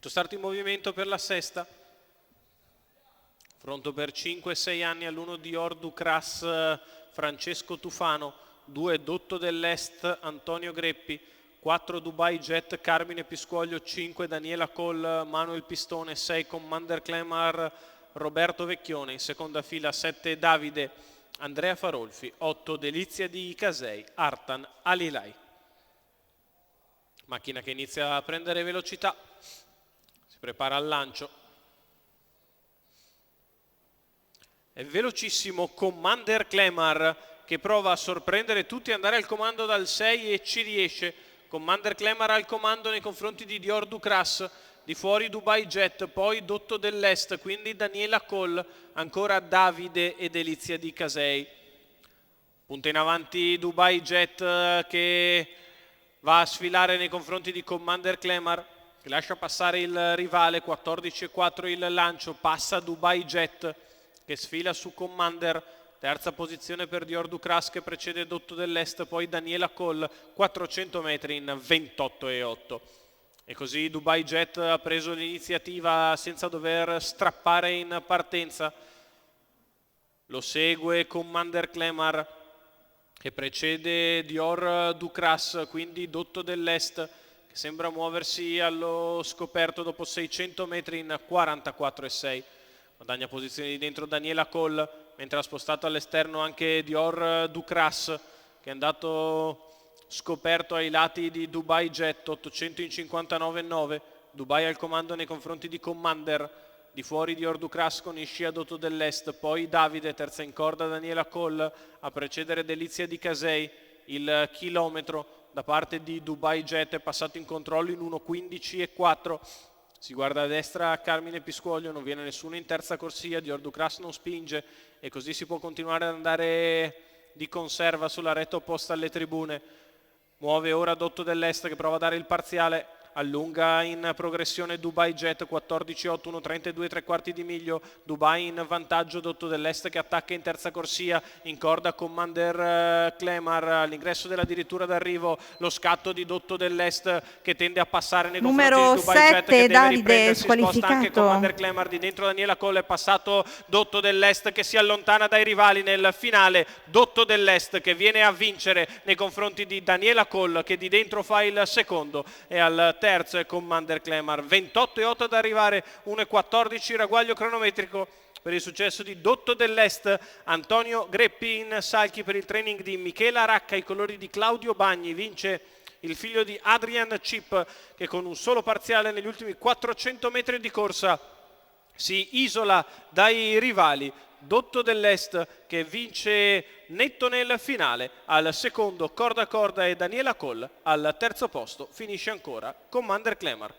Start in movimento per la sesta. Pronto per 5-6 anni all'1 Dior Ducras Francesco Tufano, 2 Dotto dell'Est Antonio Greppi, 4 Dubai Jet Carmine Piscuoglio, 5 Daniela Coll Manuel Pistone, 6 Commander Clemar Roberto Vecchione, in seconda fila 7 Davide Andrea Farolfi, 8 Delizia di Casei Artan Alilai. Macchina che inizia a prendere velocità, si prepara al lancio. È velocissimo Commander Clemar che prova a sorprendere tutti e andare al comando dal 6 e ci riesce. Commander Clemar al comando nei confronti di Dior Ducras, di fuori Dubai Jet, poi Dotto dell'Est, quindi Daniela Coll, ancora Davide e Delizia di Casei. Punta in avanti Dubai Jet che va a sfilare nei confronti di Commander Clemar, che lascia passare il rivale, 14,4 il lancio, passa Dubai Jet che sfila su Commander, terza posizione per Dior Ducras che precede Dotto dell'Est, poi Daniela Coll, 400 metri in 28,8. E così Dubai Jet ha preso l'iniziativa senza dover strappare in partenza. Lo segue Commander Clemar che precede Dior Ducras, quindi Dotto dell'Est che sembra muoversi allo scoperto dopo 600 metri in 44,6. Guadagna posizione di dentro Daniela Coll, mentre ha spostato all'esterno anche Dior Ducras che è andato scoperto ai lati di Dubai Jet, 800 in 59,9. Dubai al comando nei confronti di Commander, di fuori Dior Ducras con Iscia Dotto dell'Est, poi Davide, terza in corda Daniela Coll, a precedere Delizia di Casei. Il chilometro da parte di Dubai Jet è passato in controllo in 1,15,4. Si guarda a destra Carmine Piscuoglio, non viene nessuno in terza corsia, Dior Ducras non spinge e così si può continuare ad andare di conserva sulla retta opposta alle tribune. Muove ora Dotto dell'Est che prova a dare il parziale, allunga in progressione Dubai Jet, 14,8, 1,32 3/4 di miglio. Dubai in vantaggio, Dotto dell'Est che attacca in terza corsia, in corda Commander Clemar, all'ingresso dell'addirittura d'arrivo lo scatto di Dotto dell'Est che tende a passare nei confronti di Dubai Jet che deve riprendersi, sposta anche Commander Clemar, di dentro Daniela Coll, è passato Dotto dell'Est che si allontana dai rivali nel finale. Dotto dell'Est che viene a vincere nei confronti di Daniela Coll che di dentro fa il secondo, e al terzo è Commander Clemar, 28,8 ad arrivare, 1,14 ragguaglio cronometrico per il successo di Dotto dell'Est. Antonio Greppi in salchi per il training di Michela Racca, i colori di Claudio Bagni. Vince il figlio di Adrian Chip che con un solo parziale negli ultimi 400 metri di corsa si isola dai rivali. Dotto dell'Est che vince netto nel finale, al secondo corda a corda e Daniela Coll, al terzo posto finisce ancora Commander Clemar.